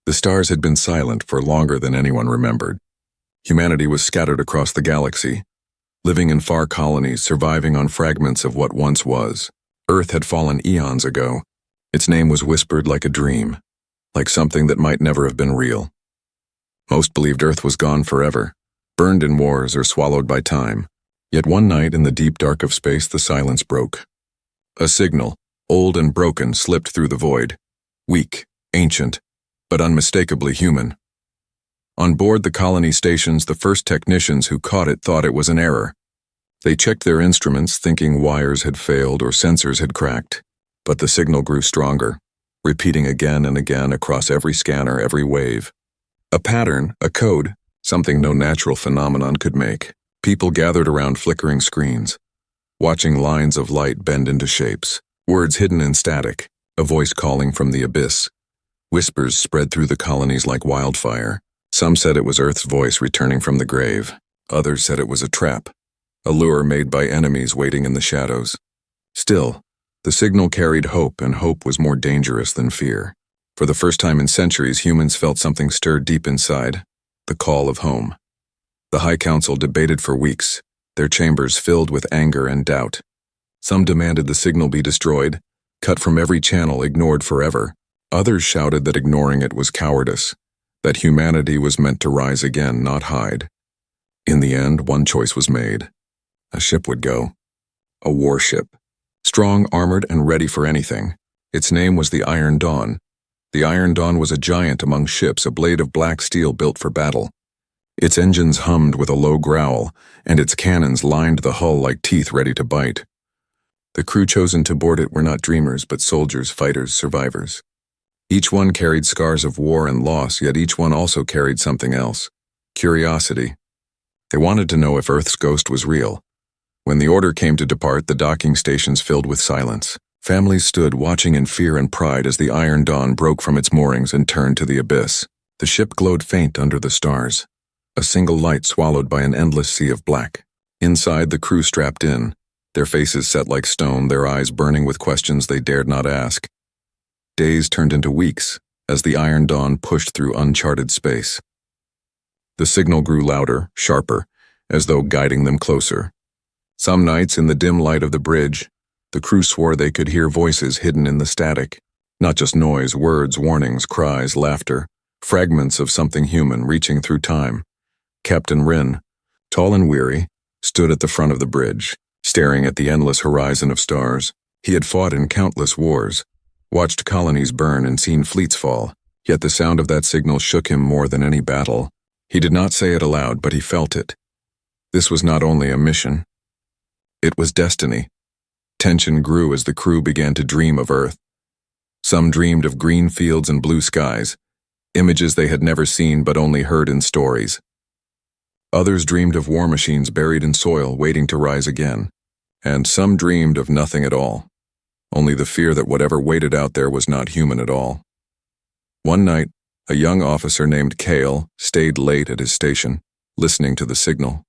The stars had been silent for longer than anyone remembered. Humanity was scattered across the galaxy, living in far colonies, surviving on fragments of what once was. Earth had fallen eons ago. Its name was whispered like a dream, like something that might never have been real. Most believed Earth was gone forever, burned in wars or swallowed by time. Yet one night in the deep dark of space, the silence broke. A signal, old and broken, slipped through the void. Weak, ancient, but unmistakably human. On board the colony stations, the first technicians who caught it thought it was an error. They checked their instruments, thinking wires had failed or sensors had cracked. But the signal grew stronger, repeating again and again across every scanner, every wave. A pattern, a code, something no natural phenomenon could make. People gathered around flickering screens, watching lines of light bend into shapes, words hidden in static, a voice calling from the abyss. Whispers spread through the colonies like wildfire. Some said it was Earth's voice returning from the grave. Others said it was a trap, a lure made by enemies waiting in the shadows. Still, the signal carried hope, and hope was more dangerous than fear. For the first time in centuries, humans felt something stir deep inside, the call of home. The High Council debated for weeks, their chambers filled with anger and doubt. Some demanded the signal be destroyed, cut from every channel, ignored forever. Others shouted that ignoring it was cowardice, that humanity was meant to rise again, not hide. In the end, one choice was made. A ship would go. A warship. Strong, armored, and ready for anything. Its name was the Iron Dawn. The Iron Dawn was a giant among ships, a blade of black steel built for battle. Its engines hummed with a low growl, and its cannons lined the hull like teeth ready to bite. The crew chosen to board it were not dreamers, but soldiers, fighters, survivors. Each one carried scars of war and loss, yet each one also carried something else. Curiosity. They wanted to know if Earth's ghost was real. When the order came to depart, the docking stations filled with silence. Families stood watching in fear and pride as the Iron Dawn broke from its moorings and turned to the abyss. The ship glowed faint under the stars, a single light swallowed by an endless sea of black. Inside, the crew strapped in, their faces set like stone, their eyes burning with questions they dared not ask. Days turned into weeks as the Iron Dawn pushed through uncharted space. The signal grew louder, sharper, as though guiding them closer. Some nights, in the dim light of the bridge, the crew swore they could hear voices hidden in the static. Not just noise, words, warnings, cries, laughter, fragments of something human reaching through time. Captain Wren, tall and weary, stood at the front of the bridge, staring at the endless horizon of stars. He had fought in countless wars, watched colonies burn and seen fleets fall, yet the sound of that signal shook him more than any battle. He did not say it aloud, but he felt it. This was not only a mission. It was destiny. Tension grew as the crew began to dream of Earth. Some dreamed of green fields and blue skies, images they had never seen but only heard in stories. Others dreamed of war machines buried in soil, waiting to rise again. And some dreamed of nothing at all, only the fear that whatever waited out there was not human at all. One night, a young officer named Cale stayed late at his station, listening to the signal.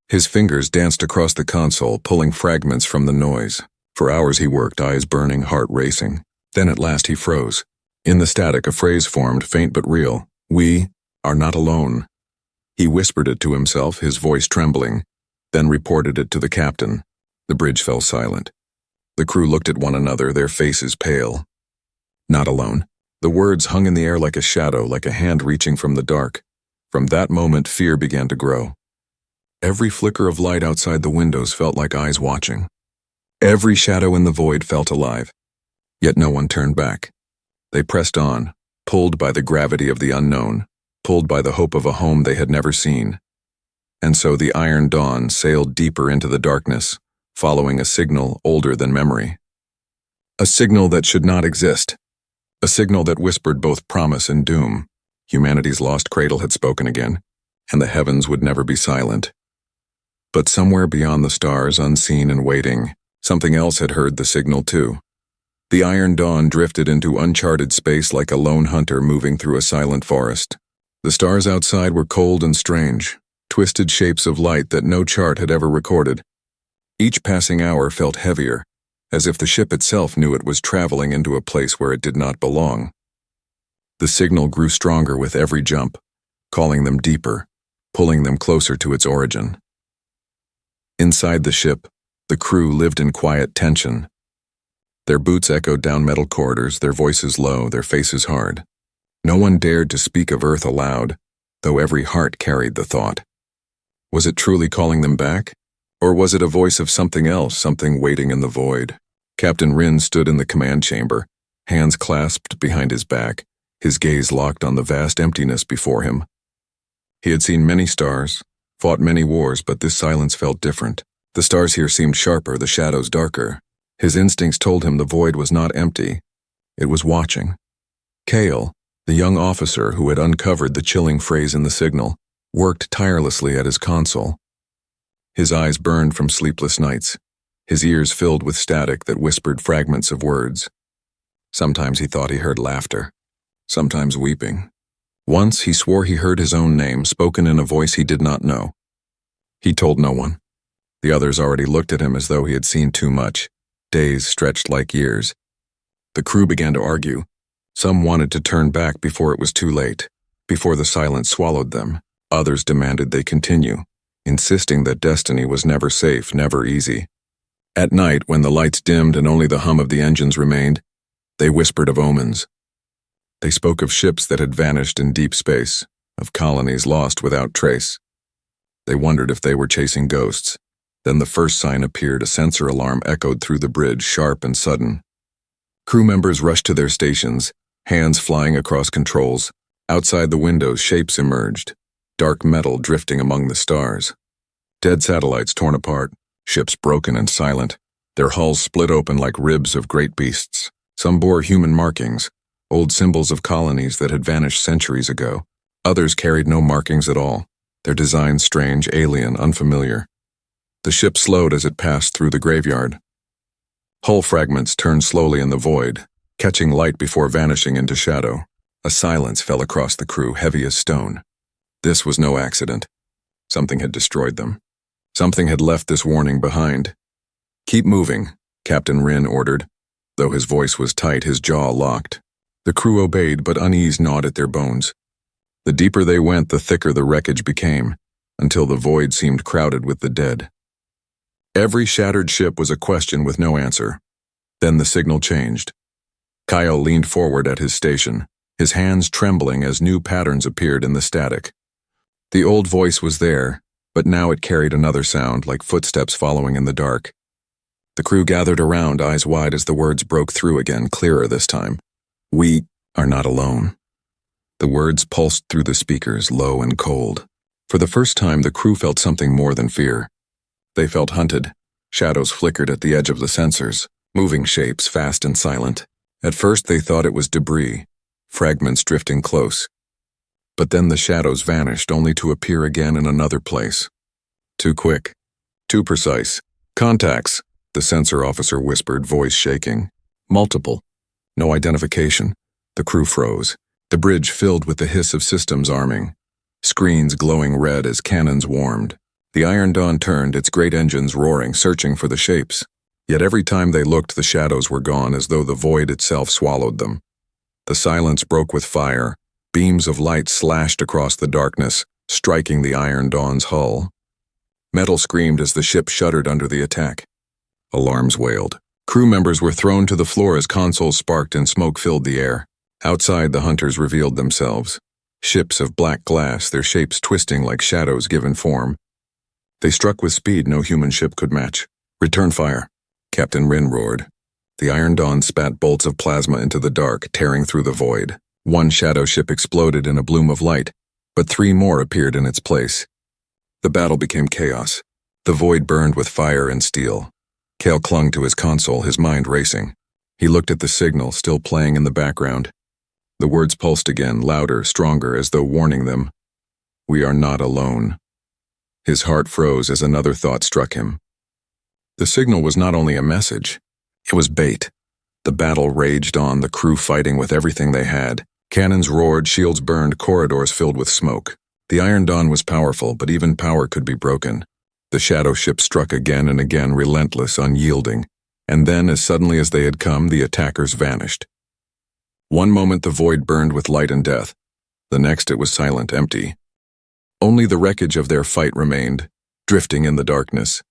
His fingers danced across the console, pulling fragments from the noise. For hours he worked, eyes burning, heart racing. Then at last he froze. In the static, a phrase formed, faint but real. "We are not alone." He whispered it to himself, his voice trembling, then reported it to the captain. The bridge fell silent. The crew looked at one another, their faces pale. Not alone. The words hung in the air like a shadow, like a hand reaching from the dark. From that moment, fear began to grow. Every flicker of light outside the windows felt like eyes watching. Every shadow in the void felt alive. Yet no one turned back. They pressed on, pulled by the gravity of the unknown, pulled by the hope of a home they had never seen. And so the Iron Dawn sailed deeper into the darkness, following a signal older than memory. A signal that should not exist. A signal that whispered both promise and doom. Humanity's lost cradle had spoken again, and the heavens would never be silent. But somewhere beyond the stars, unseen and waiting, something else had heard the signal too. The Iron Dawn drifted into uncharted space like a lone hunter moving through a silent forest. The stars outside were cold and strange, twisted shapes of light that no chart had ever recorded. Each passing hour felt heavier, as if the ship itself knew it was traveling into a place where it did not belong. The signal grew stronger with every jump, calling them deeper, pulling them closer to its origin. Inside the ship, the crew lived in quiet tension. Their boots echoed down metal corridors, their voices low, their faces hard. No one dared to speak of Earth aloud, though every heart carried the thought. Was it truly calling them back? Or was it a voice of something else, something waiting in the void? Captain Rin stood in the command chamber, hands clasped behind his back, his gaze locked on the vast emptiness before him. He had seen many stars, fought many wars, but this silence felt different. The stars here seemed sharper, the shadows darker. His instincts told him the void was not empty. It was watching. Kale, the young officer who had uncovered the chilling phrase in the signal, worked tirelessly at his console. His eyes burned from sleepless nights, his ears filled with static that whispered fragments of words. Sometimes he thought he heard laughter, sometimes weeping. Once he swore he heard his own name spoken in a voice he did not know. He told no one. The others already looked at him as though he had seen too much. Days stretched like years. The crew began to argue. Some wanted to turn back before it was too late, before the silence swallowed them. Others demanded they continue, insisting that destiny was never safe, never easy. At night, when the lights dimmed and only the hum of the engines remained, they whispered of omens. They spoke of ships that had vanished in deep space, of colonies lost without trace. They wondered if they were chasing ghosts. Then the first sign appeared, a sensor alarm echoed through the bridge, sharp and sudden. Crew members rushed to their stations, hands flying across controls. Outside the windows, shapes emerged, dark metal drifting among the stars. Dead satellites torn apart, ships broken and silent, their hulls split open like ribs of great beasts. Some bore human markings, old symbols of colonies that had vanished centuries ago. Others carried no markings at all, their designs strange, alien, unfamiliar. The ship slowed as it passed through the graveyard. Hull fragments turned slowly in the void, catching light before vanishing into shadow. A silence fell across the crew, heavy as stone. This was no accident. Something had destroyed them. Something had left this warning behind. "Keep moving," Captain Rin ordered. Though his voice was tight, his jaw locked. The crew obeyed, but unease gnawed at their bones. The deeper they went, the thicker the wreckage became, until the void seemed crowded with the dead. Every shattered ship was a question with no answer. Then the signal changed. Kyle leaned forward at his station, his hands trembling as new patterns appeared in the static. The old voice was there, but now it carried another sound, like footsteps following in the dark. The crew gathered around, eyes wide as the words broke through again, clearer this time. "We are not alone." The words pulsed through the speakers, low and cold. For the first time, the crew felt something more than fear. They felt hunted. Shadows flickered at the edge of the sensors, moving shapes, fast and silent. At first they thought it was debris, fragments drifting close. But then the shadows vanished, only to appear again in another place. Too quick. Too precise. "Contacts," the sensor officer whispered, voice shaking. "Multiple." No identification. The crew froze. The bridge filled with the hiss of systems arming. Screens glowing red as cannons warmed. The Iron Dawn turned, its great engines roaring, searching for the shapes. Yet every time they looked, the shadows were gone, as though the void itself swallowed them. The silence broke with fire. Beams of light slashed across the darkness, striking the Iron Dawn's hull. Metal screamed as the ship shuddered under the attack. Alarms wailed. Crew members were thrown to the floor as consoles sparked and smoke filled the air. Outside, the hunters revealed themselves. Ships of black glass, their shapes twisting like shadows given form. They struck with speed no human ship could match. "Return fire," Captain Rin roared. The Iron Dawn spat bolts of plasma into the dark, tearing through the void. One shadow ship exploded in a bloom of light, but 3 more appeared in its place. The battle became chaos. The void burned with fire and steel. Kale clung to his console, his mind racing. He looked at the signal, still playing in the background. The words pulsed again, louder, stronger, as though warning them. "We are not alone." His heart froze as another thought struck him. The signal was not only a message, it was bait. The battle raged on, the crew fighting with everything they had. Cannons roared, shields burned, corridors filled with smoke. The Iron Dawn was powerful, but even power could be broken. The shadow ship struck again and again, relentless, unyielding. And then, as suddenly as they had come, the attackers vanished. One moment the void burned with light and death. The next it was silent, empty. Only the wreckage of their fight remained, drifting in the darkness.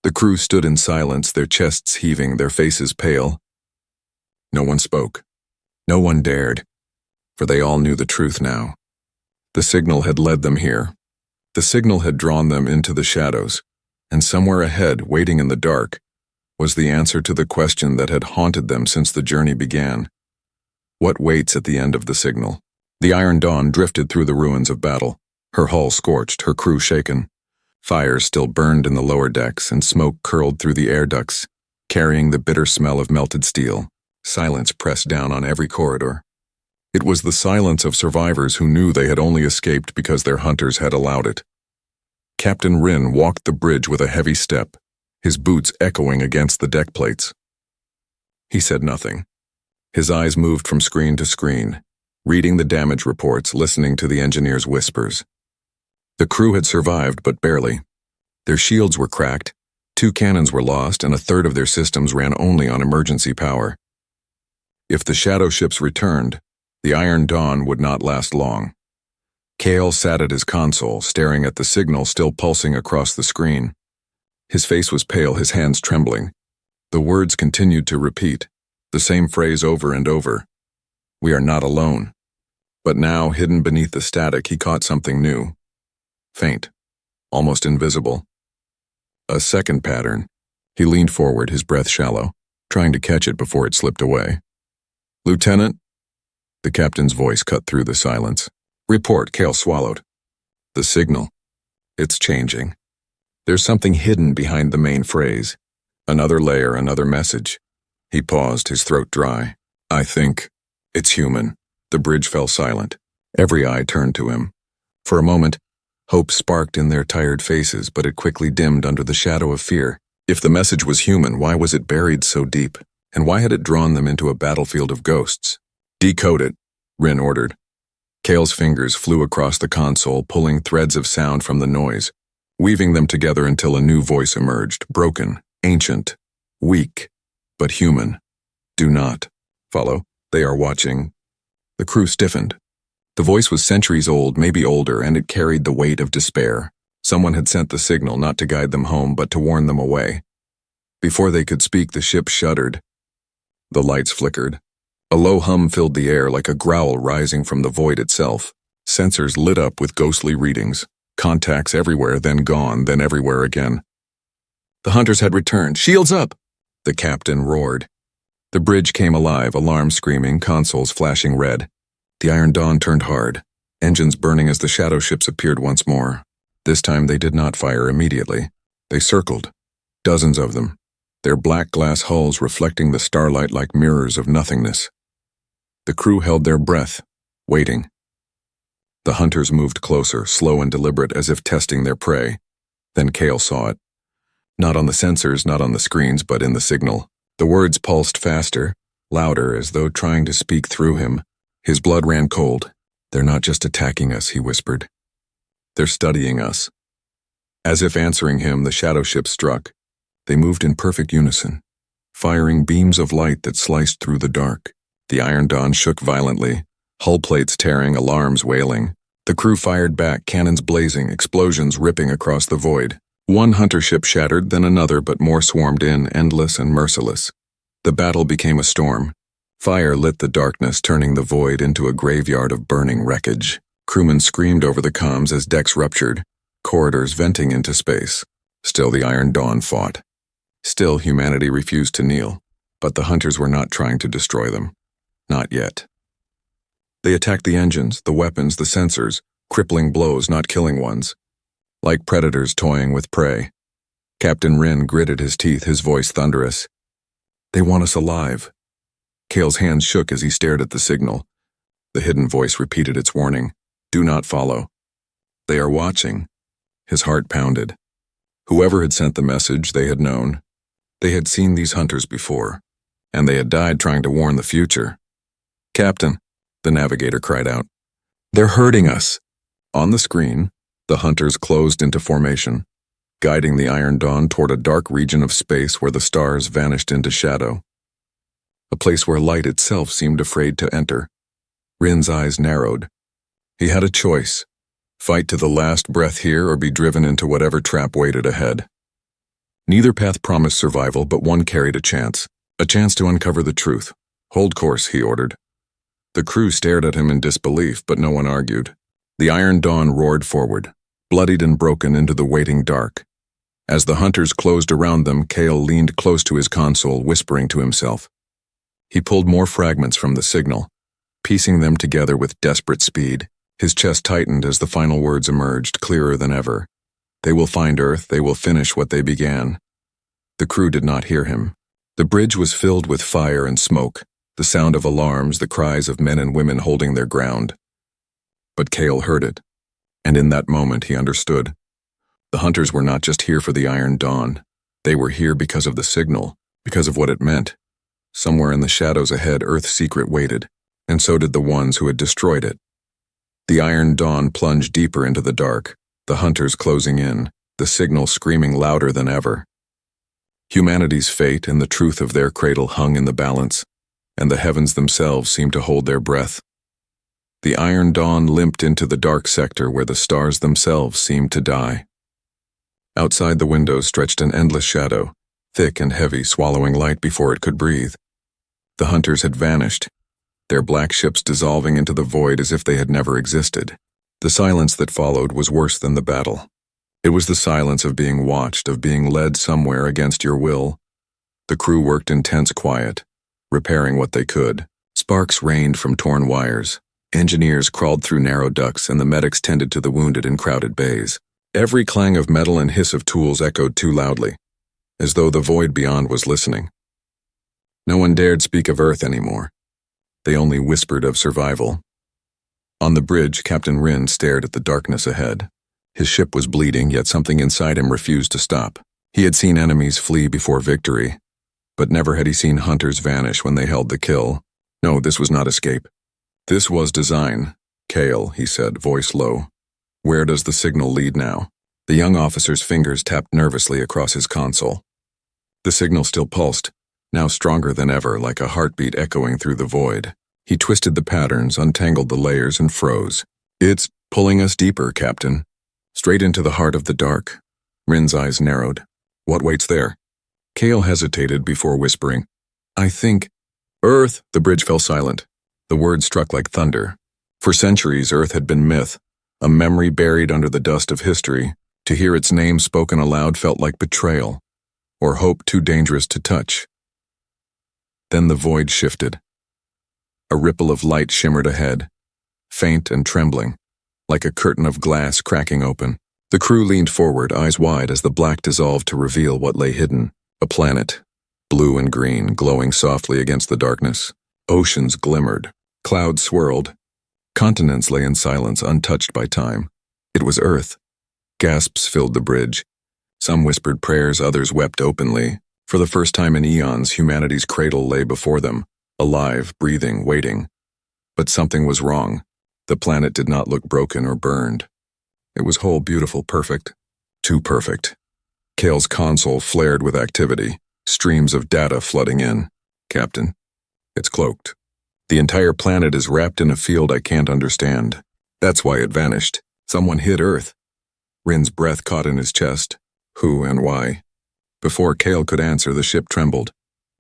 The crew stood in silence, their chests heaving, their faces pale. No one spoke. No one dared, for they all knew the truth now. The signal had led them here. The signal had drawn them into the shadows, and somewhere ahead, waiting in the dark, was the answer to the question that had haunted them since the journey began. What waits at the end of the signal? The Iron Dawn drifted through the ruins of battle, her hull scorched, her crew shaken. Fires still burned in the lower decks, and smoke curled through the air ducts, carrying the bitter smell of melted steel. Silence pressed down on every corridor. It was the silence of survivors who knew they had only escaped because their hunters had allowed it. Captain Ryn walked the bridge with a heavy step, his boots echoing against the deck plates. He said nothing. His eyes moved from screen to screen, reading the damage reports, listening to the engineers' whispers. The crew had survived, but barely. Their shields were cracked, 2 cannons were lost, and a third of their systems ran only on emergency power. If the shadow ships returned, the Iron Dawn would not last long. Cale sat at his console, staring at the signal still pulsing across the screen. His face was pale, his hands trembling. The words continued to repeat, the same phrase over and over. We are not alone. But now, hidden beneath the static, he caught something new. Faint, almost invisible. A second pattern. He leaned forward, his breath shallow, trying to catch it before it slipped away. Lieutenant? The captain's voice cut through the silence. Report, Cale swallowed. The signal. It's changing. There's something hidden behind the main phrase. Another layer, another message. He paused, his throat dry. I think it's human. The bridge fell silent. Every eye turned to him. For a moment, hope sparked in their tired faces, but it quickly dimmed under the shadow of fear. If the message was human, why was it buried so deep? And why had it drawn them into a battlefield of ghosts? Decode it, Ryn ordered. Cale's fingers flew across the console, pulling threads of sound from the noise, weaving them together until a new voice emerged, broken, ancient, weak, but human. Do not follow. They are watching. The crew stiffened. The voice was centuries old, maybe older, and it carried the weight of despair. Someone had sent the signal not to guide them home, but to warn them away. Before they could speak, the ship shuddered. The lights flickered. A low hum filled the air like a growl rising from the void itself. Sensors lit up with ghostly readings. Contacts everywhere, then gone, then everywhere again. The hunters had returned. Shields up! The captain roared. The bridge came alive, alarms screaming, consoles flashing red. The Iron Dawn turned hard, engines burning as the shadow ships appeared once more. This time they did not fire immediately. They circled, dozens of them, their black glass hulls reflecting the starlight like mirrors of nothingness. The crew held their breath, waiting. The hunters moved closer, slow and deliberate, as if testing their prey. Then Cale saw it. Not on the sensors, not on the screens, but in the signal. The words pulsed faster, louder, as though trying to speak through him. His blood ran cold. They're not just attacking us, he whispered. They're studying us. As if answering him, the shadow ship struck. They moved in perfect unison, firing beams of light that sliced through the dark. The Iron Dawn shook violently, hull plates tearing, alarms wailing. The crew fired back, cannons blazing, explosions ripping across the void. One hunter ship shattered, then another, but more swarmed in, endless and merciless. The battle became a storm. Fire lit the darkness, turning the void into a graveyard of burning wreckage. Crewmen screamed over the comms as decks ruptured, corridors venting into space. Still the Iron Dawn fought. Still humanity refused to kneel, but the hunters were not trying to destroy them. Not yet. They attacked the engines, the weapons, the sensors, crippling blows, not killing ones. Like predators toying with prey. Captain Ryn gritted his teeth, his voice thunderous. They want us alive. Cale's hands shook as he stared at the signal. The hidden voice repeated its warning. Do not follow. They are watching. His heart pounded. Whoever had sent the message, they had known. They had seen these hunters before, and they had died trying to warn the future. Captain, the navigator cried out. They're hurting us. On the screen, the hunters closed into formation, guiding the Iron Dawn toward a dark region of space where the stars vanished into shadow. a place where light itself seemed afraid to enter. Rin's eyes narrowed. He had a choice: fight to the last breath here or be driven into whatever trap waited ahead. Neither path promised survival, but one carried a chance to uncover the truth. "Hold course," he ordered. The crew stared at him in disbelief, but no one argued. The Iron Dawn roared forward, bloodied and broken into the waiting dark. As the hunters closed around them, Cale leaned close to his console, whispering to himself. He pulled more fragments from the signal, piecing them together with desperate speed. His chest tightened as the final words emerged, clearer than ever. "They will find Earth, they will finish what they began." The crew did not hear him. The bridge was filled with fire and smoke, the sound of alarms, the cries of men and women holding their ground. But Cale heard it, and in that moment he understood. The hunters were not just here for the Iron Dawn. They were here because of the signal, because of what it meant. Somewhere in the shadows ahead, Earth's secret waited, and so did the ones who had destroyed it. The Iron Dawn plunged deeper into the dark, the hunters closing in, the signal screaming louder than ever. Humanity's fate and the truth of their cradle hung in the balance, and the heavens themselves seemed to hold their breath. The Iron Dawn limped into the dark sector where the stars themselves seemed to die. Outside the windows stretched an endless shadow, thick and heavy, swallowing light before it could breathe. The hunters had vanished, their black ships dissolving into the void as if they had never existed. The silence that followed was worse than the battle. It was the silence of being watched, of being led somewhere against your will. The crew worked in tense quiet, repairing what they could. Sparks rained from torn wires. Engineers crawled through narrow ducts, and the medics tended to the wounded in crowded bays. Every clang of metal and hiss of tools echoed too loudly, as though the void beyond was listening. No one dared speak of Earth anymore. They only whispered of survival. On the bridge, Captain Rin stared at the darkness ahead. His ship was bleeding, yet something inside him refused to stop. He had seen enemies flee before victory, but never had he seen hunters vanish when they held the kill. No, this was not escape. This was design. "Cale," he said, voice low. "Where does the signal lead now?" The young officer's fingers tapped nervously across his console. The signal still pulsed, now stronger than ever, like a heartbeat echoing through the void. He twisted the patterns, untangled the layers, and froze. "It's pulling us deeper, Captain. Straight into the heart of the dark." Rin's eyes narrowed. "What waits there?" Cale hesitated before whispering, "I think—" "Earth!" The bridge fell silent. The word struck like thunder. For centuries, Earth had been myth, a memory buried under the dust of history. To hear its name spoken aloud felt like betrayal, or hope too dangerous to touch. Then the void shifted. A ripple of light shimmered ahead, faint and trembling, like a curtain of glass cracking open. The crew leaned forward, eyes wide, as the black dissolved to reveal what lay hidden. A planet, blue and green, glowing softly against the darkness. Oceans glimmered, clouds swirled. Continents lay in silence, untouched by time. It was Earth. Gasps filled the bridge. Some whispered prayers, others wept openly. For the first time in eons, humanity's cradle lay before them, alive, breathing, waiting. But something was wrong. The planet did not look broken or burned. It was whole, beautiful, perfect. Too perfect. Cale's console flared with activity, streams of data flooding in. "Captain, it's cloaked. The entire planet is wrapped in a field I can't understand. That's why it vanished. Someone hit Earth." Rin's breath caught in his chest. Who and why? Before Cale could answer, the ship trembled.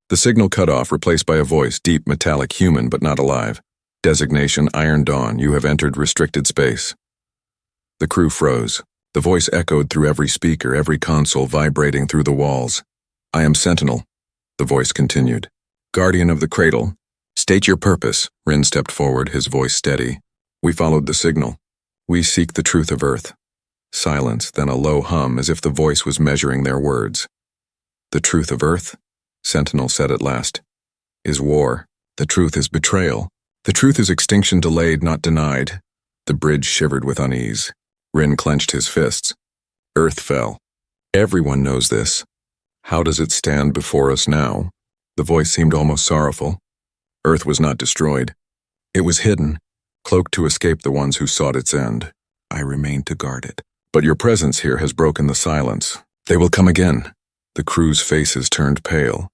The signal cut off, replaced by a voice, deep, metallic, human, but not alive. "Designation Iron Dawn, you have entered restricted space." The crew froze. The voice echoed through every speaker, every console vibrating through the walls. "I am Sentinel," the voice continued. "Guardian of the cradle. State your purpose." Rin stepped forward, his voice steady. "We followed the signal. We seek the truth of Earth." Silence, then a low hum, as if the voice was measuring their words. "The truth of Earth," Sentinel said at last, "is war. The truth is betrayal. The truth is extinction delayed, not denied." The bridge shivered with unease. Rin clenched his fists. Earth fell. Everyone knows this. How does it stand before us now? The voice seemed almost sorrowful. Earth was not destroyed. It was hidden, cloaked to escape the ones who sought its end. I remain to guard it. But your presence here has broken the silence. They will come again. The crew's faces turned pale.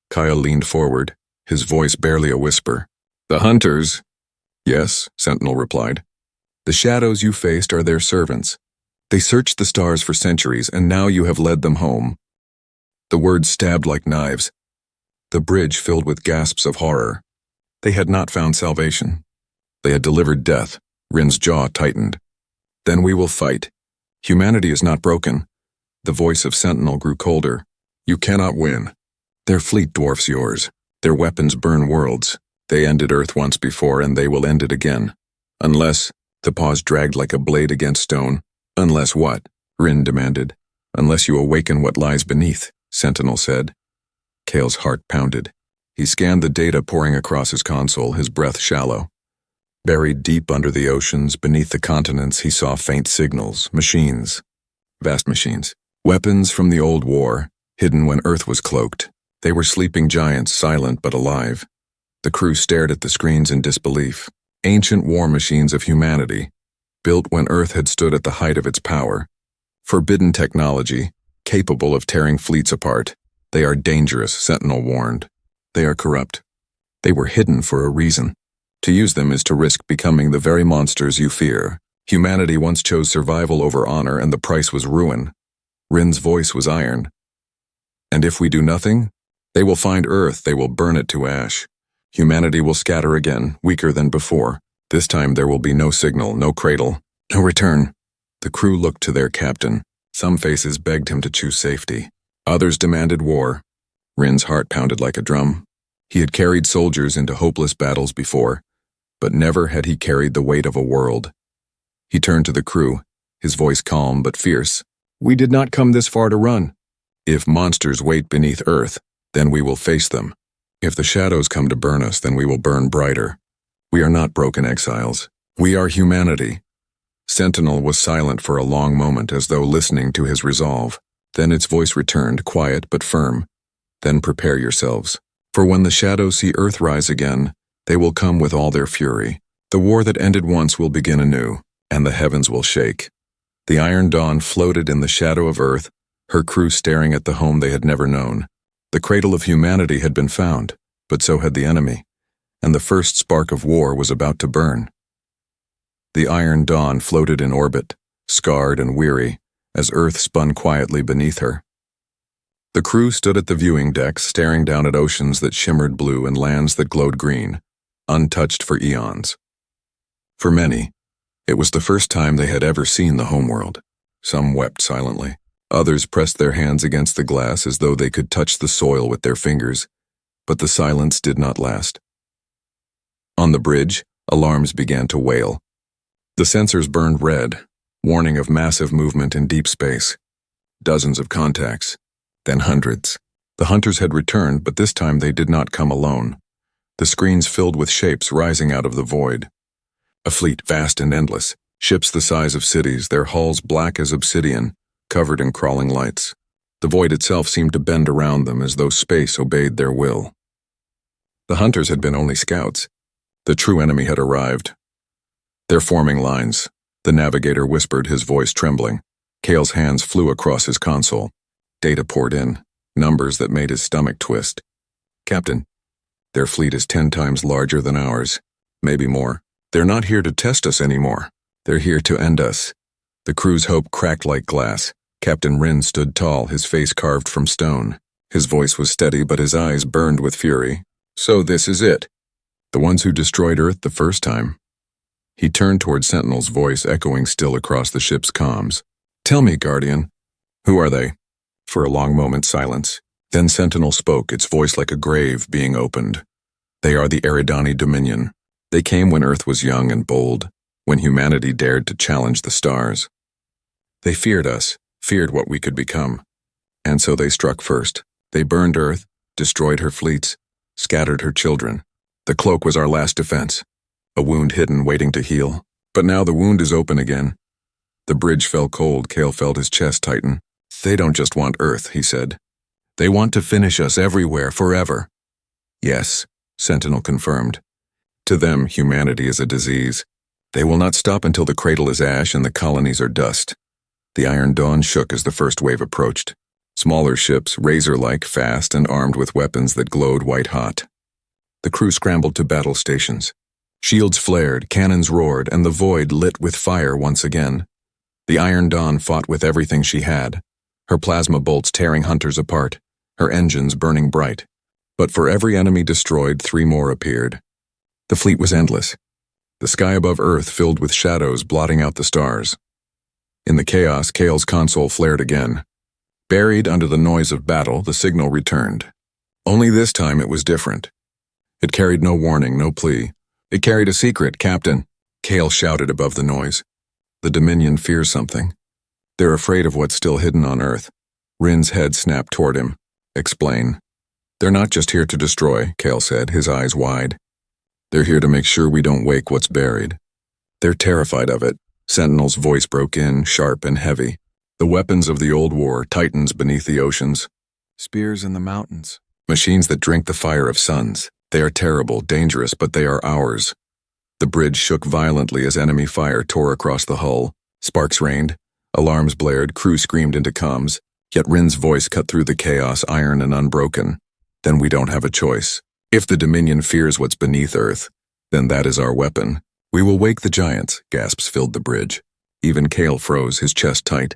Kyle leaned forward, his voice barely a whisper. "The hunters?" "Yes," Sentinel replied. "The shadows you faced are their servants. They searched the stars for centuries, and now you have led them home." The words stabbed like knives. The bridge filled with gasps of horror. They had not found salvation. They had delivered death. Rin's jaw tightened. "Then we will fight. Humanity is not broken." The voice of Sentinel grew colder. "You cannot win. Their fleet dwarfs yours. Their weapons burn worlds. They ended Earth once before, and they will end it again. Unless—" the pause dragged like a blade against stone. "Unless what?" Rin demanded. "Unless you awaken what lies beneath," Sentinel said. Kale's heart pounded. He scanned the data pouring across his console, his breath shallow. Buried deep under the oceans, beneath the continents, he saw faint signals, machines. Vast machines. Weapons from the old war, hidden when Earth was cloaked. They were sleeping giants, silent but alive. The crew stared at the screens in disbelief. Ancient war machines of humanity, built when Earth had stood at the height of its power. Forbidden technology, capable of tearing fleets apart. "They are dangerous," Sentinel warned. "They are corrupt. They were hidden for a reason. To use them is to risk becoming the very monsters you fear. Humanity once chose survival over honor, and the price was ruin." Rin's voice was iron. "And if we do nothing, they will find Earth, they will burn it to ash. Humanity will scatter again, weaker than before. This time there will be no signal, no cradle, no return." The crew looked to their captain. Some faces begged him to choose safety. Others demanded war. Rin's heart pounded like a drum. He had carried soldiers into hopeless battles before, but never had he carried the weight of a world. He turned to the crew, his voice calm but fierce. "We did not come this far to run. If monsters wait beneath Earth, then we will face them. If the shadows come to burn us, then we will burn brighter. We are not broken exiles. We are humanity." Sentinel was silent for a long moment, as though listening to his resolve. Then its voice returned, quiet but firm. "Then prepare yourselves. For when the shadows see Earth rise again, they will come with all their fury. The war that ended once will begin anew, and the heavens will shake." The Iron Dawn floated in the shadow of Earth, her crew staring at the home they had never known. The cradle of humanity had been found, but so had the enemy, and the first spark of war was about to burn. The Iron Dawn floated in orbit, scarred and weary, as Earth spun quietly beneath her. The crew stood at the viewing decks, staring down at oceans that shimmered blue and lands that glowed green, untouched for eons. For many, it was the first time they had ever seen the homeworld. Some wept silently. Others pressed their hands against the glass as though they could touch the soil with their fingers, but the silence did not last. On the bridge, alarms began to wail. The sensors burned red, warning of massive movement in deep space. Dozens of contacts, then hundreds. The hunters had returned, but this time they did not come alone. The screens filled with shapes rising out of the void. A fleet vast and endless, ships the size of cities, their hulls black as obsidian, covered in crawling lights. The void itself seemed to bend around them as though space obeyed their will. The hunters had been only scouts. The true enemy had arrived. "They're forming lines," the navigator whispered, his voice trembling. Kale's hands flew across his console. Data poured in, numbers that made his stomach twist. "Captain, their fleet is 10 times larger than ours. Maybe more. They're not here to test us anymore. They're here to end us." The crew's hope cracked like glass. Captain Rin stood tall, his face carved from stone. His voice was steady, but his eyes burned with fury. "So this is it. The ones who destroyed Earth the first time." He turned toward Sentinel's voice echoing still across the ship's comms. "Tell me, Guardian, who are they?" For a long moment, silence. Then Sentinel spoke, its voice like a grave being opened. "They are the Eridani Dominion. They came when Earth was young and bold, when humanity dared to challenge the stars. They feared us, feared what we could become. And so they struck first. They burned Earth, destroyed her fleets, scattered her children. The cloak was our last defense, a wound hidden waiting to heal. But now the wound is open again." The bridge fell cold. Kale felt his chest tighten. "They don't just want Earth," he said. "They want to finish us everywhere, forever." "Yes," Sentinel confirmed. "To them, humanity is a disease. They will not stop until the cradle is ash and the colonies are dust." The Iron Dawn shook as the first wave approached. Smaller ships, razor-like, fast and armed with weapons that glowed white-hot. The crew scrambled to battle stations. Shields flared, cannons roared, and the void lit with fire once again. The Iron Dawn fought with everything she had, her plasma bolts tearing hunters apart, her engines burning bright. But for every enemy destroyed, 3 more appeared. The fleet was endless. The sky above Earth filled with shadows blotting out the stars. In the chaos, Kale's console flared again. Buried under the noise of battle, the signal returned. Only this time it was different. It carried no warning, no plea. It carried a secret, Captain. Kale shouted above the noise. The Dominion fears something. They're afraid of what's still hidden on Earth. Rin's head snapped toward him. Explain. They're not just here to destroy, Kale said, his eyes wide. They're here to make sure we don't wake what's buried. They're terrified of it. Sentinel's voice broke in, sharp and heavy. The weapons of the old war, titans beneath the oceans. Spears in the mountains. Machines that drink the fire of suns. They are terrible, dangerous, but they are ours. The bridge shook violently as enemy fire tore across the hull. Sparks rained. Alarms blared, crew screamed into comms. Yet Rin's voice cut through the chaos, iron and unbroken. Then we don't have a choice. If the Dominion fears what's beneath Earth, then that is our weapon. We will wake the giants, gasps filled the bridge. Even Kale froze, his chest tight.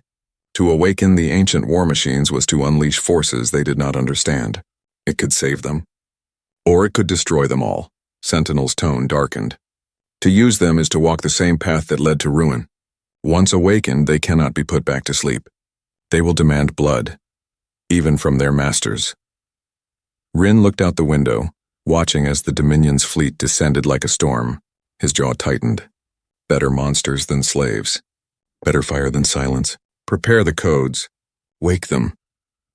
To awaken the ancient war machines was to unleash forces they did not understand. It could save them. Or it could destroy them all. Sentinel's tone darkened. To use them is to walk the same path that led to ruin. Once awakened, they cannot be put back to sleep. They will demand blood, even from their masters. Rin looked out the window, watching as the Dominion's fleet descended like a storm. His jaw tightened. Better monsters than slaves. Better fire than silence. Prepare the codes. Wake them.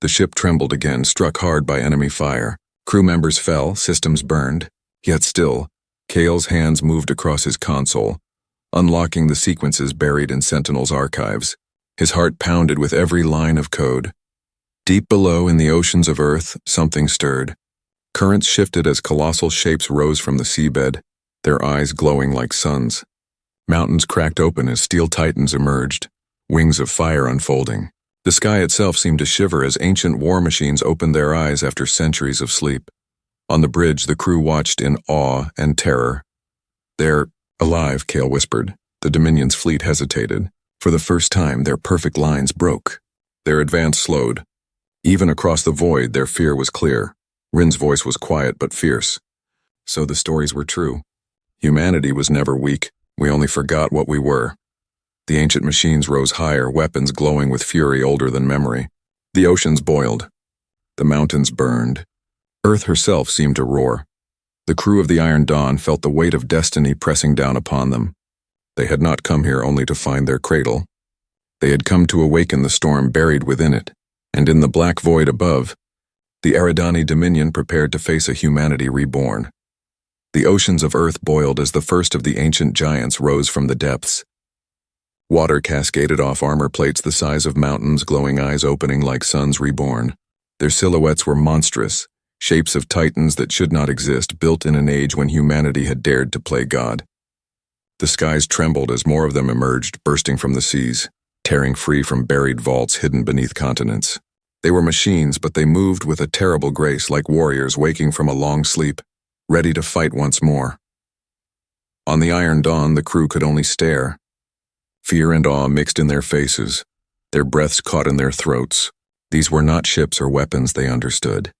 The ship trembled again, struck hard by enemy fire. Crew members fell, systems burned. Yet still, Kale's hands moved across his console, unlocking the sequences buried in Sentinel's archives. His heart pounded with every line of code. Deep below in the oceans of Earth, something stirred. Currents shifted as colossal shapes rose from the seabed, their eyes glowing like suns. Mountains cracked open as steel titans emerged, wings of fire unfolding. The sky itself seemed to shiver as ancient war machines opened their eyes after centuries of sleep. On the bridge, the crew watched in awe and terror. They're alive, Kale whispered. The Dominion's fleet hesitated. For the first time, their perfect lines broke. Their advance slowed. Even across the void, their fear was clear. Rin's voice was quiet but fierce. So the stories were true. Humanity was never weak. We only forgot what we were. The ancient machines rose higher, weapons glowing with fury older than memory. The oceans boiled. The mountains burned. Earth herself seemed to roar. The crew of the Iron Dawn felt the weight of destiny pressing down upon them. They had not come here only to find their cradle. They had come to awaken the storm buried within it, and in the black void above, the Eridani Dominion prepared to face a humanity reborn. The oceans of Earth boiled as the first of the ancient giants rose from the depths. Water cascaded off armor plates the size of mountains, glowing eyes opening like suns reborn. Their silhouettes were monstrous, shapes of titans that should not exist, built in an age when humanity had dared to play God. The skies trembled as more of them emerged, bursting from the seas, tearing free from buried vaults hidden beneath continents. They were machines, but they moved with a terrible grace like warriors waking from a long sleep, ready to fight once more. On the Iron Dawn, the crew could only stare. Fear and awe mixed in their faces, their breaths caught in their throats. These were not ships or weapons, they understood.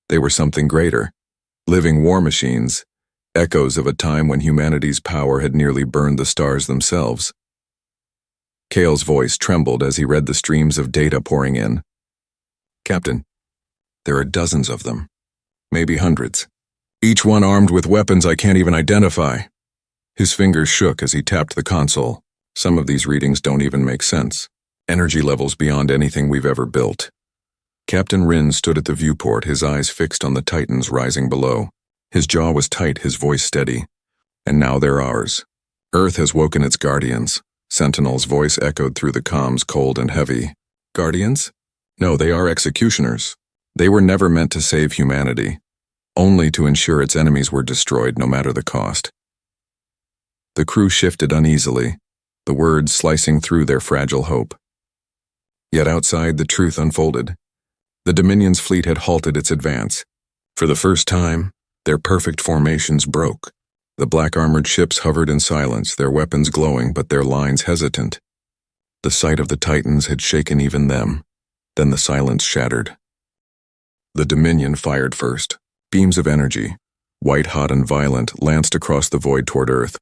They were something greater, living war machines, echoes of a time when humanity's power had nearly burned the stars themselves. Kale's voice trembled as he read the streams of data pouring in. Captain, there are dozens of them, maybe hundreds, each one armed with weapons I can't even identify. His fingers shook as he tapped the console. Some of these readings don't even make sense. Energy levels beyond anything we've ever built. Captain Rin stood at the viewport, his eyes fixed on the titans rising below. His jaw was tight, his voice steady. And now they're ours. Earth has woken its guardians. Sentinel's voice echoed through the comms, cold and heavy. Guardians? No, they are executioners. They were never meant to save humanity, only to ensure its enemies were destroyed no matter the cost. The crew shifted uneasily, the words slicing through their fragile hope. Yet outside, the truth unfolded. The Dominion's fleet had halted its advance. For the first time, Their perfect formations broke. The black-armored ships hovered in silence, their weapons glowing but their lines hesitant. The sight of the Titans had shaken even them. Then the silence shattered. The Dominion fired first. Beams of energy, white-hot and violent, lanced across the void toward Earth.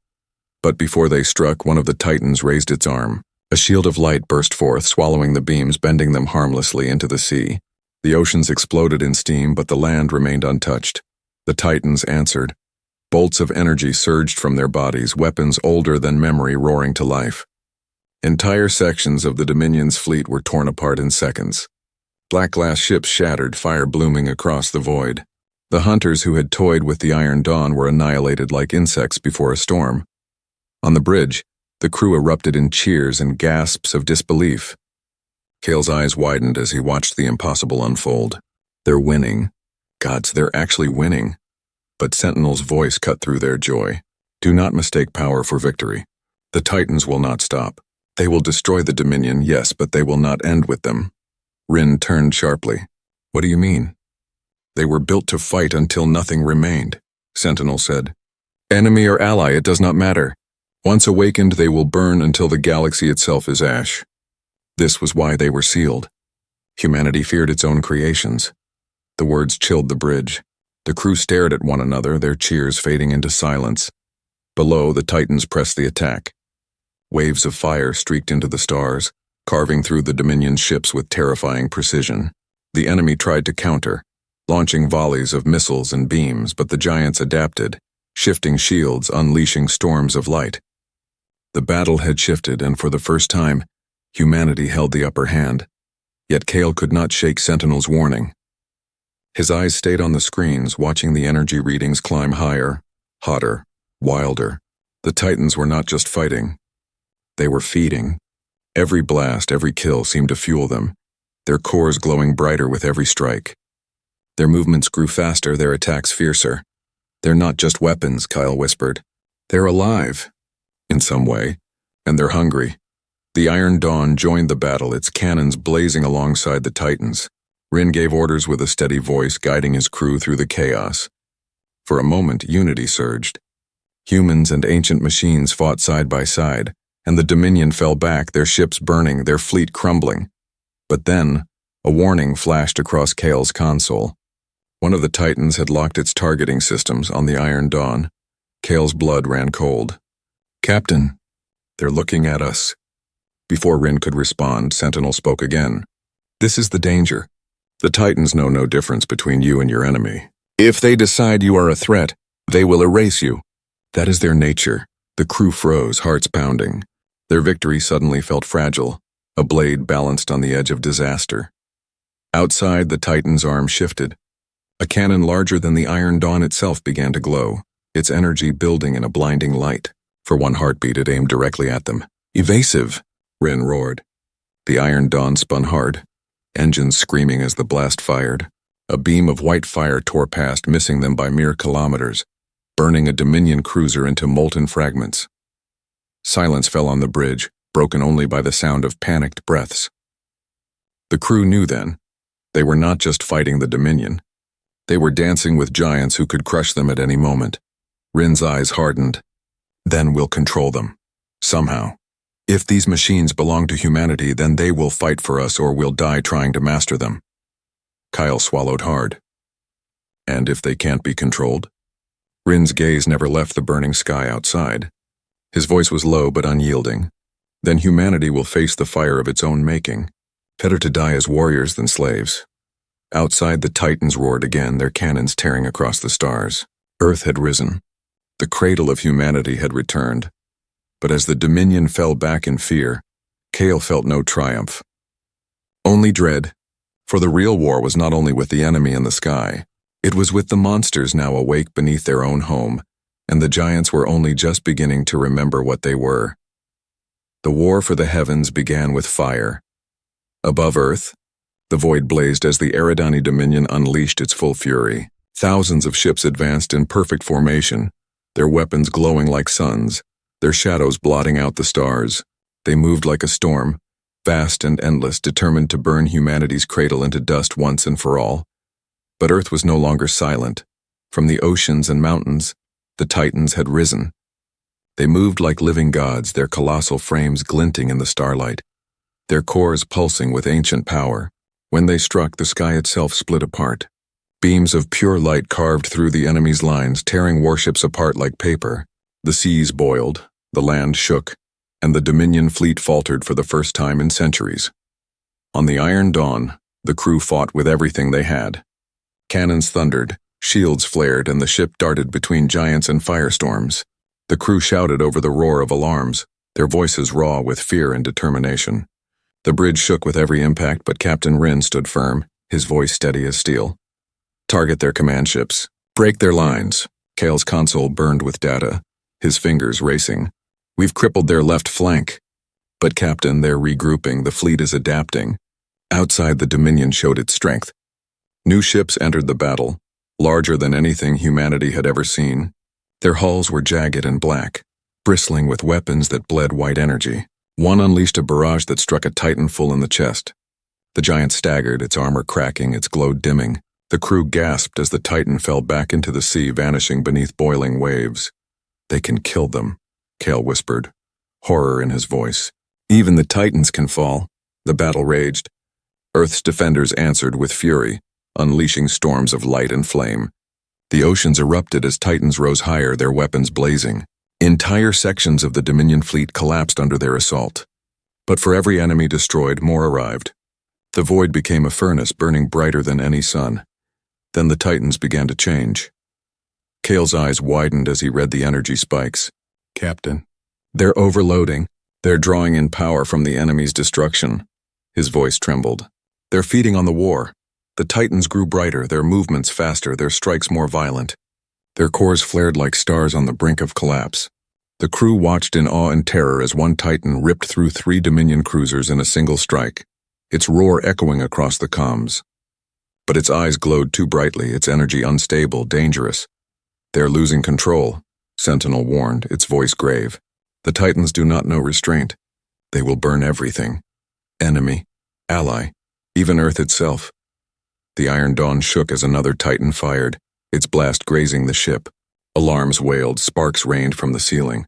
But before they struck, one of the Titans raised its arm. A shield of light burst forth, swallowing the beams, bending them harmlessly into the sea. The oceans exploded in steam, but the land remained untouched. The Titans answered. Bolts of energy surged from their bodies, weapons older than memory roaring to life. Entire sections of the Dominion's fleet were torn apart in seconds. Black glass ships shattered, fire blooming across the void. The hunters who had toyed with the Iron Dawn were annihilated like insects before a storm. On the bridge, the crew erupted in cheers and gasps of disbelief. Cale's eyes widened as he watched the impossible unfold. They're winning. Gods, they're actually winning. But Sentinel's voice cut through their joy. Do not mistake power for victory. The Titans will not stop. They will destroy the Dominion, yes, but they will not end with them. Rin turned sharply. What do you mean? They were built to fight until nothing remained, Sentinel said. Enemy or ally, it does not matter. Once awakened, they will burn until the galaxy itself is ash. This was why they were sealed. Humanity feared its own creations. The words chilled the bridge. The crew stared at one another, their cheers fading into silence. Below, the Titans pressed the attack. Waves of fire streaked into the stars, carving through the Dominion ships with terrifying precision. The enemy tried to counter, launching volleys of missiles and beams, but the giants adapted, shifting shields, unleashing storms of light. The battle had shifted, and for the first time, humanity held the upper hand. Yet Cale could not shake Sentinel's warning. His eyes stayed on the screens, watching the energy readings climb higher, hotter, wilder. The Titans were not just fighting. They were feeding. Every blast, every kill seemed to fuel them, their cores glowing brighter with every strike. Their movements grew faster, their attacks fiercer. They're not just weapons, Kyle whispered. They're alive, in some way, and they're hungry. The Iron Dawn joined the battle, its cannons blazing alongside the Titans. Rin gave orders with a steady voice, guiding his crew through the chaos. For a moment, unity surged. Humans and ancient machines fought side by side, and the Dominion fell back, their ships burning, their fleet crumbling. But then, a warning flashed across Cale's console. One of the Titans had locked its targeting systems on the Iron Dawn. Cale's blood ran cold. Captain, they're looking at us. Before Rin could respond, Sentinel spoke again. This is the danger. The Titans know no difference between you and your enemy. If they decide you are a threat, they will erase you. That is their nature. The crew froze, hearts pounding. Their victory suddenly felt fragile, a blade balanced on the edge of disaster. Outside, the Titan's arm shifted. A cannon larger than the Iron Dawn itself began to glow, its energy building in a blinding light. For one heartbeat, it aimed directly at them. Evasive, Rin roared. The Iron Dawn spun hard, engines screaming as the blast fired. A beam of white fire tore past, missing them by mere kilometers, burning a Dominion cruiser into molten fragments. Silence fell on the bridge, broken only by the sound of panicked breaths. The crew knew then. They were not just fighting the Dominion. They were dancing with giants who could crush them at any moment. Rin's eyes hardened. Then we'll control them. Somehow. If these machines belong to humanity, then they will fight for us or we'll die trying to master them. Kyle swallowed hard. And if they can't be controlled? Rin's gaze never left the burning sky outside. His voice was low but unyielding. Then humanity will face the fire of its own making. Better to die as warriors than slaves. Outside, the Titans roared again, their cannons tearing across the stars. Earth had risen. The cradle of humanity had returned. But as the Dominion fell back in fear, Cale felt no triumph. Only dread. For the real war was not only with the enemy in the sky, it was with the monsters now awake beneath their own home, and the giants were only just beginning to remember what they were. The war for the heavens began with fire. Above Earth, the void blazed as the Eridani Dominion unleashed its full fury. Thousands of ships advanced in perfect formation, their weapons glowing like suns, their shadows blotting out the stars. They moved like a storm, vast and endless, determined to burn humanity's cradle into dust once and for all. But Earth was no longer silent. From the oceans and mountains, the Titans had risen. They moved like living gods, their colossal frames glinting in the starlight, their cores pulsing with ancient power. When they struck, the sky itself split apart. Beams of pure light carved through the enemy's lines, tearing warships apart like paper. The seas boiled, the land shook, and the Dominion fleet faltered for the first time in centuries. On the Iron Dawn, the crew fought with everything they had. Cannons thundered, shields flared, and the ship darted between giants and firestorms. The crew shouted over the roar of alarms, their voices raw with fear and determination. The bridge shook with every impact, but Captain Rin stood firm, his voice steady as steel. Target their command ships. Break their lines. Kale's console burned with data, his fingers racing. We've crippled their left flank. But Captain, they're regrouping, the fleet is adapting. Outside, the Dominion showed its strength. New ships entered the battle, larger than anything humanity had ever seen. Their hulls were jagged and black, bristling with weapons that bled white energy. One unleashed a barrage that struck a Titan full in the chest. The giant staggered, its armor cracking, its glow dimming. The crew gasped as the Titan fell back into the sea, vanishing beneath boiling waves. They can kill them, Kale whispered, horror in his voice. Even the Titans can fall. The battle raged. Earth's defenders answered with fury, unleashing storms of light and flame. The oceans erupted as Titans rose higher, their weapons blazing. Entire sections of the Dominion fleet collapsed under their assault. But for every enemy destroyed, more arrived. The void became a furnace burning brighter than any sun. Then the Titans began to change. Kale's eyes widened as he read the energy spikes. Captain, they're overloading. They're drawing in power from the enemy's destruction. His voice trembled. They're feeding on the war. The Titans grew brighter, their movements faster, their strikes more violent. Their cores flared like stars on the brink of collapse. The crew watched in awe and terror as one Titan ripped through 3 Dominion cruisers in a single strike, its roar echoing across the comms. But its eyes glowed too brightly, its energy unstable, dangerous. They're losing control, Sentinel warned, its voice grave. The Titans do not know restraint. They will burn everything. Enemy, ally, even Earth itself. The Iron Dawn shook as another Titan fired, its blast grazing the ship. Alarms wailed, sparks rained from the ceiling.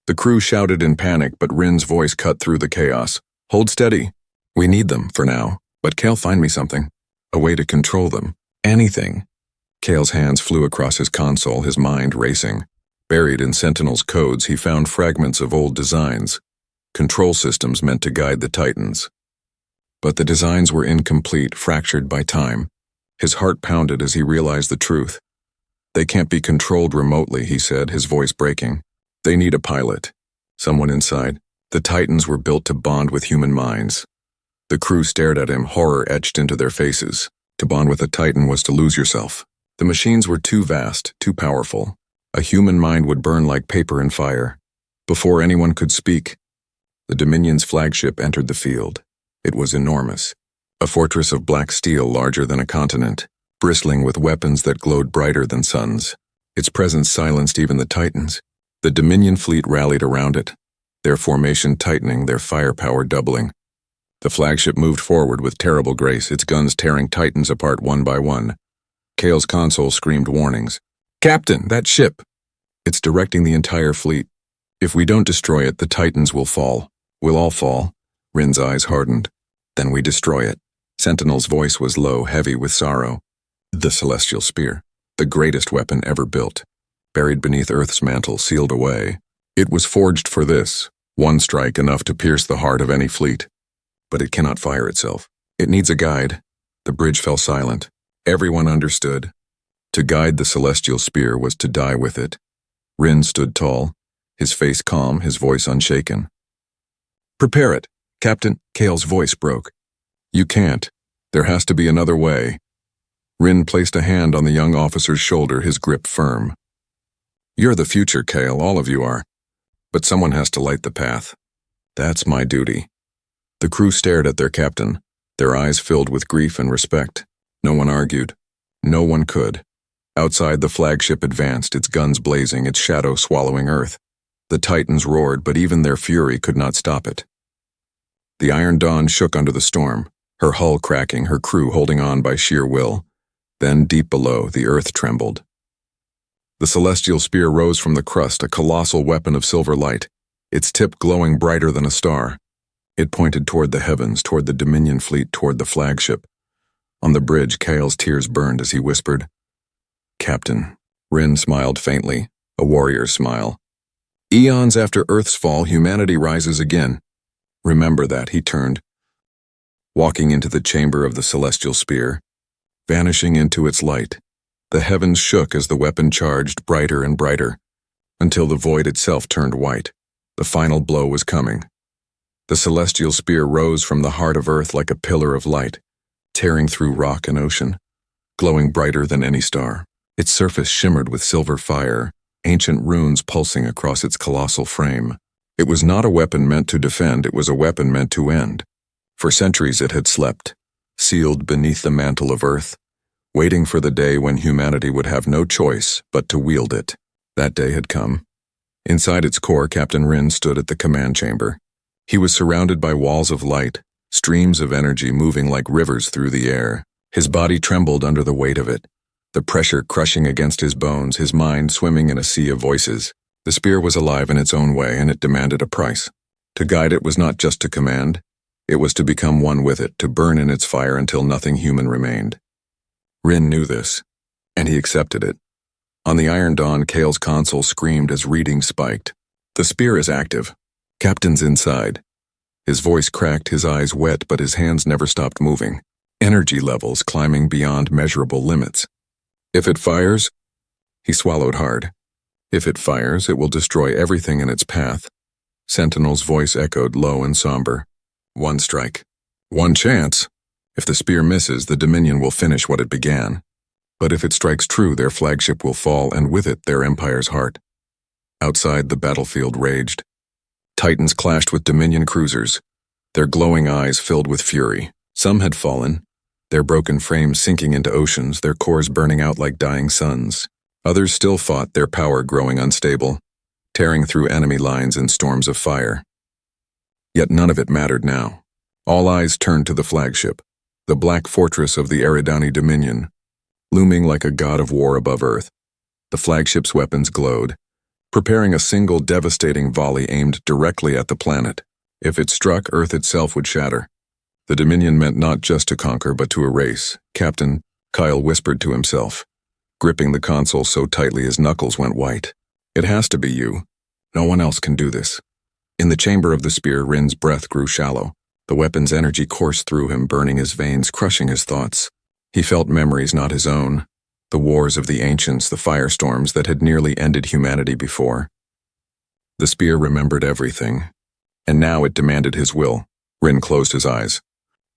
The crew shouted in panic, but Rin's voice cut through the chaos. Hold steady. We need them, for now. But Kale, find me something. A way to control them. Anything. Kale's hands flew across his console, his mind racing. Buried in Sentinel's codes, he found fragments of old designs. Control systems meant to guide the Titans. But the designs were incomplete, fractured by time. His heart pounded as he realized the truth. They can't be controlled remotely, he said, his voice breaking. They need a pilot. Someone inside. The Titans were built to bond with human minds. The crew stared at him, horror etched into their faces. To bond with a Titan was to lose yourself. The machines were too vast, too powerful. A human mind would burn like paper in fire. Before anyone could speak, the Dominion's flagship entered the field. It was enormous. A fortress of black steel larger than a continent, bristling with weapons that glowed brighter than suns. Its presence silenced even the Titans. The Dominion fleet rallied around it, their formation tightening, their firepower doubling. The flagship moved forward with terrible grace, its guns tearing Titans apart one by one. Kale's console screamed warnings. Captain, that ship! It's directing the entire fleet. If we don't destroy it, the Titans will fall. We'll all fall. Rin's eyes hardened. Then we destroy it. Sentinel's voice was low, heavy with sorrow. The Celestial Spear, the greatest weapon ever built, buried beneath Earth's mantle, sealed away. It was forged for this, one strike enough to pierce the heart of any fleet. But it cannot fire itself. It needs a guide. The bridge fell silent. Everyone understood. To guide the Celestial Spear was to die with it. Rin stood tall, his face calm, his voice unshaken. Prepare it, Captain. Kale's voice broke. You can't. There has to be another way. Rin placed a hand on the young officer's shoulder, his grip firm. You're the future, Kale, all of you are. But someone has to light the path. That's my duty. The crew stared at their captain, their eyes filled with grief and respect. No one argued. No one could. Outside, the flagship advanced, its guns blazing, its shadow swallowing Earth. The Titans roared, but even their fury could not stop it. The Iron Dawn shook under the storm, her hull cracking, her crew holding on by sheer will. Then, deep below, the Earth trembled. The celestial spear rose from the crust, a colossal weapon of silver light, its tip glowing brighter than a star. It pointed toward the heavens, toward the Dominion fleet, toward the flagship. On the bridge, Kale's tears burned as he whispered, "Captain." Rin smiled faintly, a warrior's smile. "Eons after Earth's fall, humanity rises again. Remember that," he turned, walking into the chamber of the celestial spear, vanishing into its light. The heavens shook as the weapon charged brighter and brighter, until the void itself turned white. The final blow was coming. The celestial spear rose from the heart of Earth like a pillar of light, tearing through rock and ocean, glowing brighter than any star. Its surface shimmered with silver fire, ancient runes pulsing across its colossal frame. It was not a weapon meant to defend, it was a weapon meant to end. For centuries it had slept, sealed beneath the mantle of Earth, waiting for the day when humanity would have no choice but to wield it. That day had come. Inside its core, Captain Rin stood at the command chamber. He was surrounded by walls of light, streams of energy moving like rivers through the air. His body trembled under the weight of it, the pressure crushing against his bones, his mind swimming in a sea of voices. The spear was alive in its own way, and it demanded a price. To guide it was not just to command, it was to become one with it, to burn in its fire until nothing human remained. Rin knew this, and he accepted it. On the Iron Dawn, Kale's console screamed as readings spiked. "The spear is active. Captain's inside." His voice cracked, his eyes wet, but his hands never stopped moving. Energy levels climbing beyond measurable limits. "If it fires," he swallowed hard. "If it fires, it will destroy everything in its path." Sentinel's voice echoed low and somber. "One strike. One chance. If the spear misses, the Dominion will finish what it began. But if it strikes true, their flagship will fall, and with it, their empire's heart." Outside, the battlefield raged. Titans clashed with Dominion cruisers, their glowing eyes filled with fury. Some had fallen, their broken frames sinking into oceans, their cores burning out like dying suns. Others still fought, their power growing unstable, tearing through enemy lines in storms of fire. Yet none of it mattered now. All eyes turned to the flagship, the black fortress of the Eridani Dominion, looming like a god of war above Earth. The flagship's weapons glowed, preparing a single devastating volley aimed directly at the planet. If it struck, Earth itself would shatter. The Dominion meant not just to conquer, but to erase. "Captain," Kyle whispered to himself, gripping the console so tightly his knuckles went white. "It has to be you. No one else can do this." In the chamber of the spear, Rin's breath grew shallow. The weapon's energy coursed through him, burning his veins, crushing his thoughts. He felt memories not his own, the wars of the ancients, the firestorms that had nearly ended humanity before. The spear remembered everything, and now it demanded his will. Rin closed his eyes.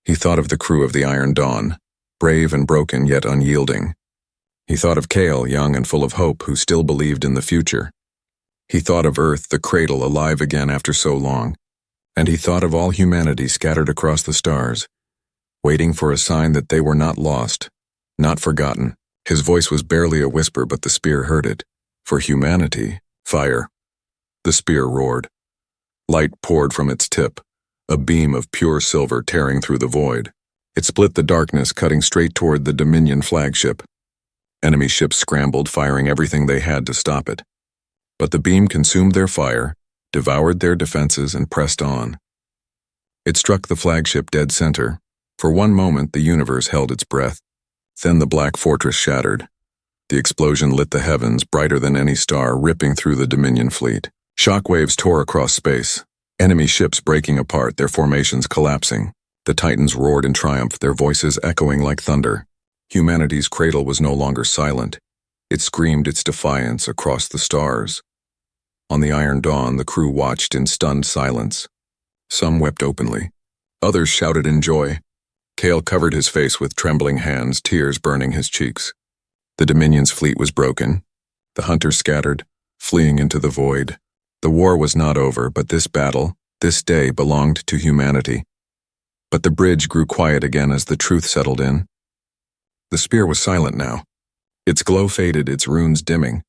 He thought of the crew of the Iron Dawn, brave and broken yet unyielding. He thought of Kale, young and full of hope, who still believed in the future. He thought of Earth, the cradle, alive again after so long. And he thought of all humanity scattered across the stars, waiting for a sign that they were not lost, not forgotten. His voice was barely a whisper, but the spear heard it. For humanity, fire. The spear roared. Light poured from its tip, a beam of pure silver tearing through the void. It split the darkness, cutting straight toward the Dominion flagship. Enemy ships scrambled, firing everything they had to stop it. But the beam consumed their fire, devoured their defenses, and pressed on. It struck the flagship dead center. For one moment, the universe held its breath. Then the black fortress shattered. The explosion lit the heavens, brighter than any star, ripping through the Dominion fleet. Shockwaves tore across space, enemy ships breaking apart, their formations collapsing. The Titans roared in triumph, their voices echoing like thunder. Humanity's cradle was no longer silent. It screamed its defiance across the stars. On the Iron Dawn, the crew watched in stunned silence. Some wept openly. Others shouted in joy. Kale covered his face with trembling hands, tears burning his cheeks. The Dominion's fleet was broken. The hunters scattered, fleeing into the void. The war was not over, but this battle, this day, belonged to humanity. But the bridge grew quiet again as the truth settled in. The spear was silent now. Its glow faded, its runes dimming.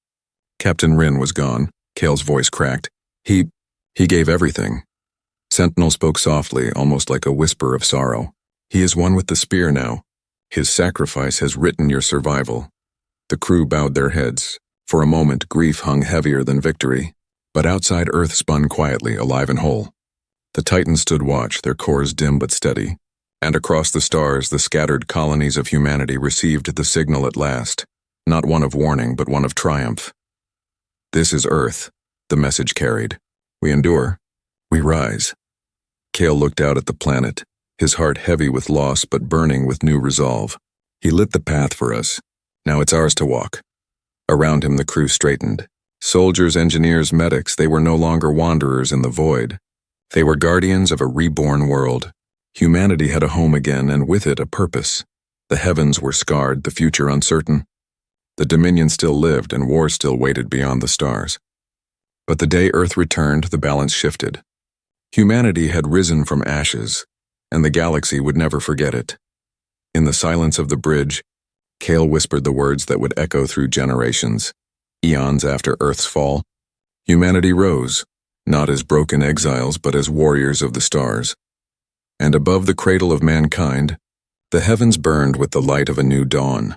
Captain Rin was gone. Kale's voice cracked. He gave everything. Sentinel spoke softly, almost like a whisper of sorrow. He is one with the spear now. His sacrifice has written your survival. The crew bowed their heads, For a moment, grief hung heavier than victory, but outside Earth spun quietly, alive and whole. The Titans stood watch, their cores dim but steady, and across the stars the scattered colonies of humanity received the signal at last, not one of warning, but one of triumph. "This is Earth," the message carried. "We endure. We rise." Cale looked out at the planet, his heart heavy with loss but burning with new resolve. He lit the path for us. Now it's ours to walk. Around him the crew straightened. Soldiers, engineers, medics, they were no longer wanderers in the void. They were guardians of a reborn world. Humanity had a home again, and with it a purpose. The heavens were scarred, the future uncertain. The Dominion still lived, and war still waited beyond the stars. But the day Earth returned, the balance shifted. Humanity had risen from ashes, and the galaxy would never forget it. In the silence of the bridge, Cale whispered the words that would echo through generations. Eons after Earth's fall, humanity rose, not as broken exiles but as warriors of the stars. And above the cradle of mankind, the heavens burned with the light of a new dawn.